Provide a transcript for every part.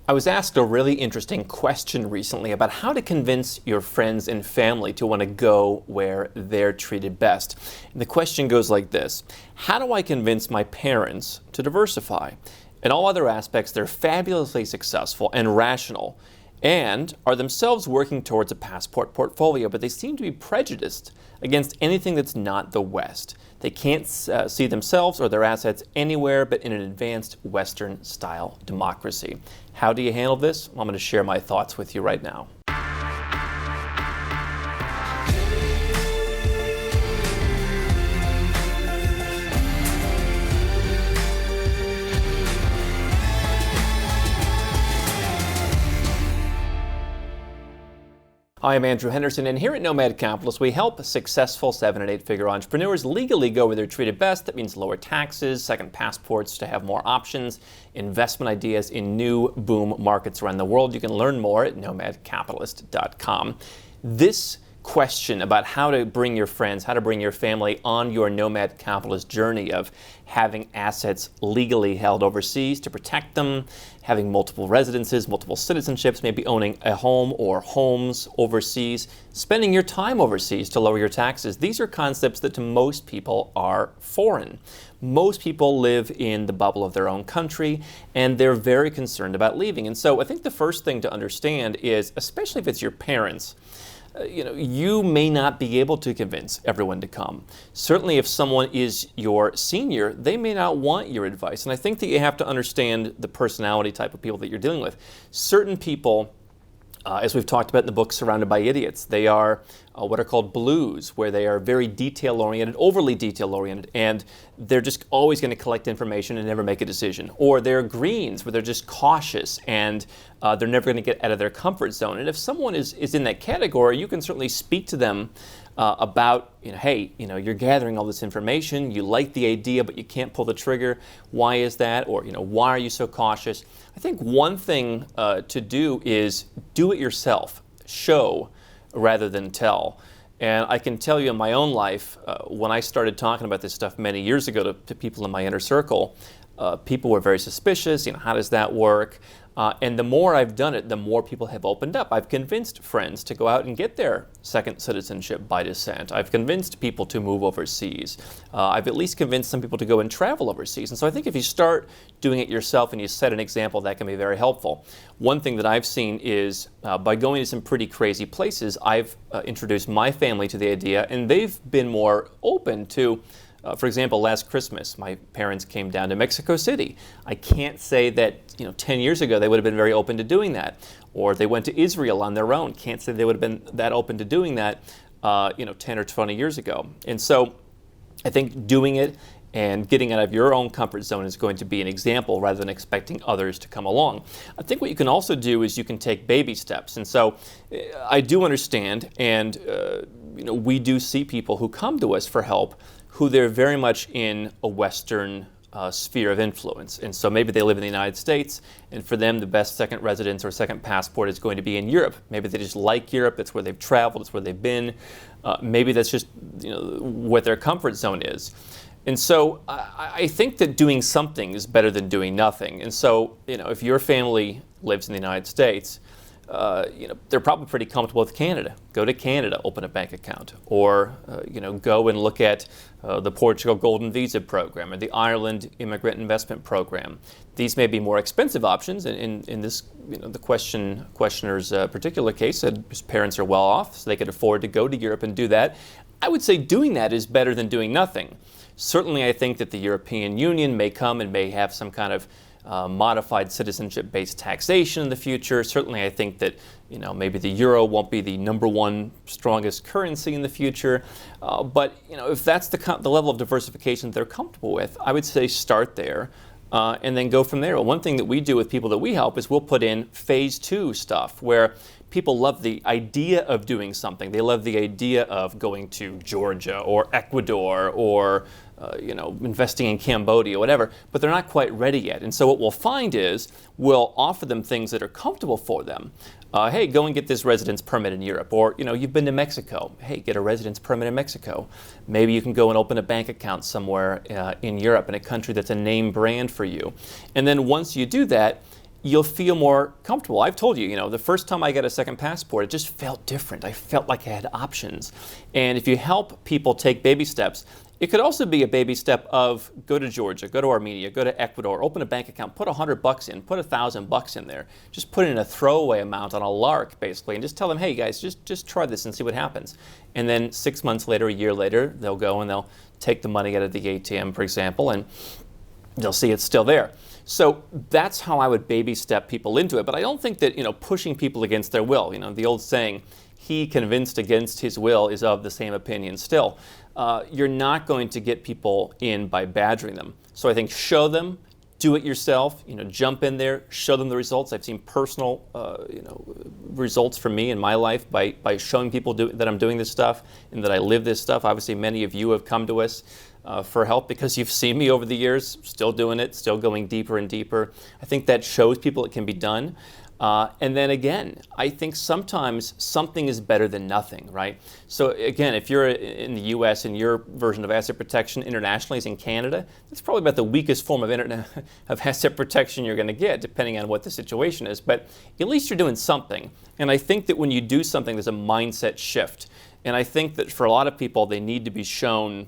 I was asked a really interesting question recently about how to convince your friends and family to want to go where they're treated best. And the question goes like this: how do I convince my parents to diversify? In all other aspects, they're fabulously successful and rational and are themselves working towards a passport portfolio, but they seem to be prejudiced against anything that's not the West. They can't see themselves or their assets anywhere but in an advanced Western-style democracy. How do you handle this? Well, I'm going to share my thoughts with you right now. Hi, I'm Andrew Henderson, and here at Nomad Capitalist, we help successful 7- and 8-figure entrepreneurs legally go where they're treated best. That means lower taxes, second passports to have more options, investment ideas in new boom markets around the world. You can learn more at nomadcapitalist.com. This question about how to bring your friends, how to bring your family on your nomad capitalist journey of having assets legally held overseas to protect them, having multiple residences, multiple citizenships, maybe owning a home or homes overseas, spending your time overseas to lower your taxes. These are concepts that to most people are foreign. Most people live in the bubble of their own country, and they're very concerned about leaving. And so I think the first thing to understand is, especially if it's your parents, you may not be able to convince everyone to come. Certainly if someone is your senior, they may not want your advice. And I think that you have to understand the personality type of people that you're dealing with. Certain people, as we've talked about in the book Surrounded by Idiots, they are what are called blues, where they are very detail-oriented, overly detail-oriented, and they're just always going to collect information and never make a decision. Or they're greens, where they're just cautious and they're never going to get out of their comfort zone. And if someone is in that category, you can certainly speak to them about, hey, you're gathering all this information, you like the idea, but you can't pull the trigger. Why is that? Or, why are you so cautious? I think one thing to do is do it yourself. Show rather than tell. And I can tell you in my own life, when I started talking about this stuff many years ago to people in my inner circle, people were very suspicious. How does that work? And the more I've done it, the more people have opened up. I've convinced friends to go out and get their second citizenship by descent. I've convinced people to move overseas. I've at least convinced some people to go and travel overseas. And so I think if you start doing it yourself and you set an example, that can be very helpful. One thing that I've seen is by going to some pretty crazy places, I've introduced my family to the idea, and they've been more open to. For example, last Christmas, my parents came down to Mexico City. I can't say that 10 years ago they would have been very open to doing that. Or they went to Israel on their own. Can't say they would have been that open to doing that 10 or 20 years ago. And so I think doing it and getting out of your own comfort zone is going to be an example rather than expecting others to come along. I think what you can also do is you can take baby steps. And so I do understand, and we do see people who come to us for help who they're very much in a Western sphere of influence. And so maybe they live in the United States, and for them the best second residence or second passport is going to be in Europe. Maybe they just like Europe, it's where they've traveled, it's where they've been. Maybe that's just what their comfort zone is. And so I think that doing something is better than doing nothing. And so if your family lives in the United States, they're probably pretty comfortable with Canada. Go to Canada, open a bank account, or go and look at the Portugal Golden Visa Program or the Ireland Immigrant Investment Program. These may be more expensive options. In this, the questioner's particular case, said his parents are well off, so they could afford to go to Europe and do that. I would say doing that is better than doing nothing. Certainly, I think that the European Union may come and may have some kind of modified citizenship-based taxation in the future. Certainly, I think that maybe the euro won't be the number one strongest currency in the future. But if that's the level of diversification they're comfortable with, I would say start there and then go from there. Well, one thing that we do with people that we help is we'll put in phase 2 stuff where people love the idea of doing something. They love the idea of going to Georgia or Ecuador or investing in Cambodia, whatever, but they're not quite ready yet. And so what we'll find is we'll offer them things that are comfortable for them. Hey, go and get this residence permit in Europe. Or, you've been to Mexico. Hey, get a residence permit in Mexico. Maybe you can go and open a bank account somewhere in Europe, in a country that's a name brand for you. And then once you do that, you'll feel more comfortable. I've told you, the first time I got a second passport, it just felt different. I felt like I had options. And if you help people take baby steps, it could also be a baby step of go to Georgia, go to Armenia, go to Ecuador, open a bank account, put $100 in, put $1,000 in there. Just put in a throwaway amount on a lark, basically, and just tell them, hey guys, just try this and see what happens. And then 6 months later, a year later, they'll go and they'll take the money out of the ATM, for example, and they'll see it's still there. So that's how I would baby step people into it. But I don't think that, pushing people against their will, the old saying, he convinced against his will is of the same opinion still. You're not going to get people in by badgering them. So I think show them, do it yourself, jump in there, show them the results. I've seen personal, results from me in my life by showing people that I'm doing this stuff and that I live this stuff. Obviously, many of you have come to us for help because you've seen me over the years, still doing it, still going deeper and deeper. I think that shows people it can be done. And then again, I think sometimes something is better than nothing, right? So again, if you're in the US and your version of asset protection internationally is in Canada, that's probably about the weakest form of asset protection you're going to get, depending on what the situation is. But at least you're doing something. And I think that when you do something, there's a mindset shift. And I think that for a lot of people, they need to be shown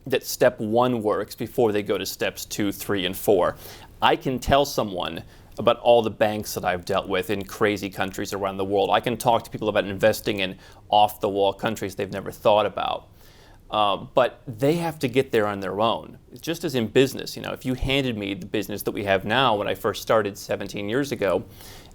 that step 1 works before they go to steps 2, 3, and 4. I can tell someone about all the banks that I've dealt with in crazy countries around the world. I can talk to people about investing in off-the-wall countries they've never thought about. But they have to get there on their own. Just as in business, if you handed me the business that we have now when I first started 17 years ago,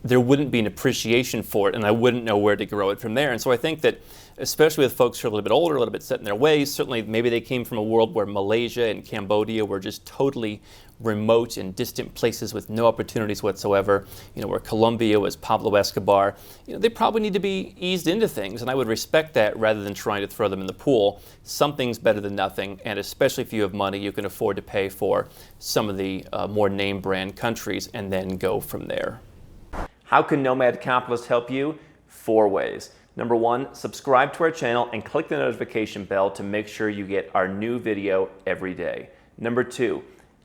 there wouldn't be an appreciation for it, and I wouldn't know where to grow it from there. And so I think that, especially with folks who are a little bit older, a little bit set in their ways, certainly maybe they came from a world where Malaysia and Cambodia were just totally remote and distant places with no opportunities whatsoever, where Colombia was Pablo Escobar. They probably need to be eased into things, and I would respect that rather than trying to throw them in the pool. Something's better than nothing, and especially if you have money, you can afford to pay for some of the more name brand countries and then go from there. How can Nomad Capitalist help you? 4 ways. Number 1, subscribe to our channel and click the notification bell to make sure you get our new video every day. Number 2,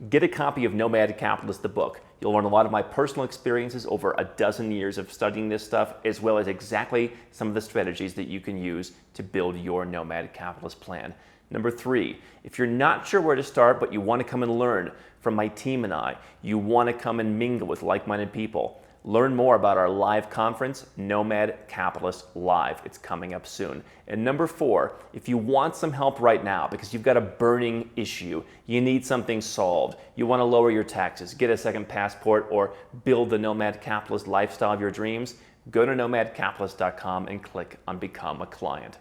get a copy of Nomad Capitalist, the book. You'll learn a lot of my personal experiences over a dozen years of studying this stuff, as well as exactly some of the strategies that you can use to build your Nomad Capitalist plan. Number 3, if you're not sure where to start, but you want to come and learn from my team and I, you want to come and mingle with like-minded people, learn more about our live conference, Nomad Capitalist Live. It's coming up soon. And number 4, if you want some help right now because you've got a burning issue, you need something solved, you want to lower your taxes, get a second passport, or build the Nomad Capitalist lifestyle of your dreams, go to nomadcapitalist.com and click on Become a Client.